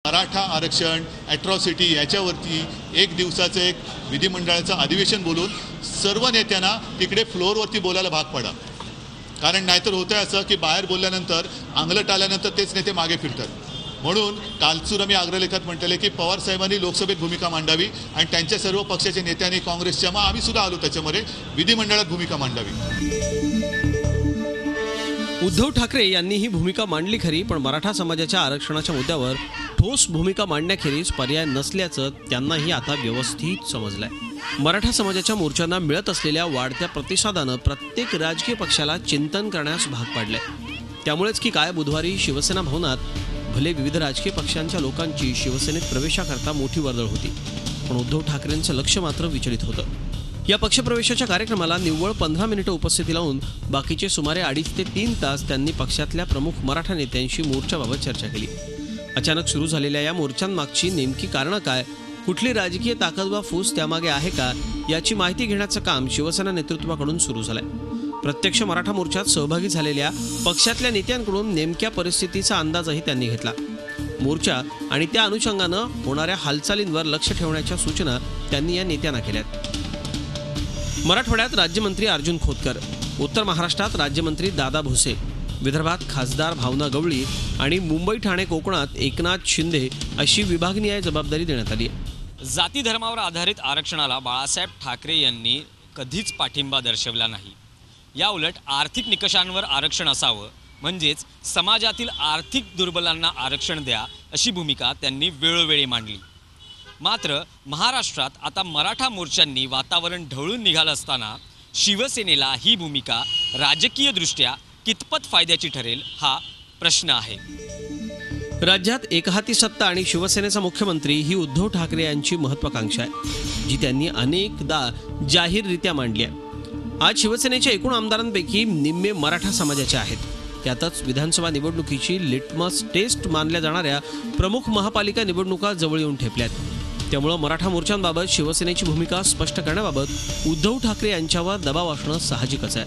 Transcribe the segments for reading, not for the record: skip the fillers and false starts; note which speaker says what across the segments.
Speaker 1: मराठा आरक्षण ॲट्रॉसिटी याच्यावरती एक दिवसाचं एक विधिमंडळाचं अधिवेशन बोलून सर्व नेत्यांना तिकडे फ्लोअरवरती बोलायला भाग पडा. कारण नाहीतर होतं असं की बाहेर बोलल्यानंतर अंगलट आल्यानंतर तेच नेते मागे फिरतात. म्हणून कालसूर मी अग्रलेखात म्हटले की पवार साहेबांनी लोकसभेत भूमिका मांडावी आणि त्यांच्या सर्व पक्षाच्या नेत्यांनी काँग्रेसच्या मग आम्ही सुद्धा आलो त्याच्यामध्ये विधिमंडळात भूमिका मांडावी.
Speaker 2: उद्धव ठाकरे यांनी ही भूमिका मांडली खरी, पण मराठा समाजाच्या आरक्षणाच्या मुद्द्यावर ठोस भूमिका मांडण्याखेरीज पर्याय नसल्याचं त्यांनाही आता व्यवस्थित समजलंय. मराठा समाजाच्या मोर्चांना मिळत असलेल्या वाढत्या प्रतिसादानं प्रत्येक राजकीय पक्षाला चिंतन करण्यास भाग पाडलंय. त्यामुळेच की काय बुधवारी शिवसेना भवनात भले विविध राजकीय पक्षांच्या लोकांची शिवसेनेत प्रवेशाकरता मोठी वर्दळ होती, पण उद्धव ठाकरेंचं लक्ष मात्र विचलित होतं. या पक्षप्रवेशाच्या कार्यक्रमाला निव्वळ 15 मिनिटं उपस्थिती लावून बाकीचे सुमारे 2.5 ते 3 तास त्यांनी पक्षातल्या प्रमुख मराठा नेत्यांशी मोर्चाबाबत चर्चा केली. अचानक सुरू झालेल्या या मोर्चांमागची नेमकी कारणं काय, कुठली राजकीय ताकद वा फूस त्यामागे आहे का, याची माहिती घेण्याचं काम शिवसेना नेतृत्वाकडून सुरू झालंय. प्रत्यक्ष मराठा मोर्चात सहभागी झालेल्या पक्षातल्या नेत्यांकडून नेमक्या परिस्थितीचा अंदाजही त्यांनी घेतला. मोर्चा आणि त्या अनुषंगानं होणाऱ्या हालचालींवर लक्ष ठेवण्याच्या सूचना त्यांनी या नेत्यांना केल्यात. मराठवाड्यात राज्यमंत्री अर्जुन खोतकर, उत्तर महाराष्ट्रात राज्यमंत्री दादा भुसे, विदर्भात खासदार भावना गवळी आणि मुंबई ठाणे कोकणात एकनाथ शिंदे अशी विभागनीय जबाबदारी देण्यात आली आहे.
Speaker 3: जाती धर्मावर आधारित आरक्षणाला बाळासाहेब ठाकरे यांनी कधीच पाठिंबा दर्शवला नाही. या उलट आर्थिक निकषांवर आरक्षण असावं, म्हणजेच समाजातील आर्थिक दुर्बलांना आरक्षण द्या अशी भूमिका त्यांनी वेळोवेळी मांडली. मात्र महाराष्ट्रात आता मराठा मोर्चांनी वातावरण ढवळून निघालं असताना शिवसेनेला ही भूमिका राजकीयदृष्ट्या कितपत फायद्याची ठरेल हा प्रश्न आहे.
Speaker 2: राज्यात एकहाती सत्ता आणि शिवसेनेचा मुख्यमंत्री ही उद्धव ठाकरे यांची महत्त्वाकांक्षा आहे, जी त्यांनी अनेकदा जाहीररित्या मांडली आहे. आज शिवसेनेच्या एकूण आमदारांपैकी निम्मे मराठा समाजाचे आहेत. त्यातच विधानसभा निवडणुकीची लिटमस टेस्ट मानल्या जाणाऱ्या प्रमुख महापालिका निवडणुका जवळ येऊन ठेपल्यात. त्यामुळे मराठा मोर्चांबाबत शिवसेनेची भूमिका स्पष्ट करण्याबाबत उद्धव ठाकरे यांच्यावर दबाव असणं साहजिकच आहे.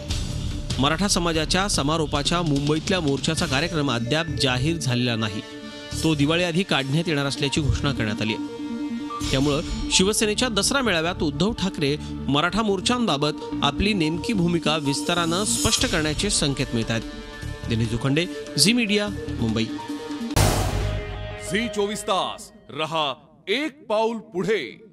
Speaker 2: मराठा समाजाच्या समारोपाच्या मुंबईतल्या मोर्चाचा कार्यक्रम अद्याप जाहीर झालेला नाही. तो दिवाळीआधी काढण्यात येणार असल्याची घोषणा करण्यात आली आहे. त्यामुळं शिवसेनेच्या दसरा मेळाव्यात उद्धव ठाकरे मराठा मोर्चांबाबत आपली नेमकी भूमिका विस्तारानं स्पष्ट करण्याचे संकेत मिळत आहेत. Dinesh Jokhande, Zee media, Mumbai.
Speaker 4: Zee 24 तास रहा एक पाऊल पुढे.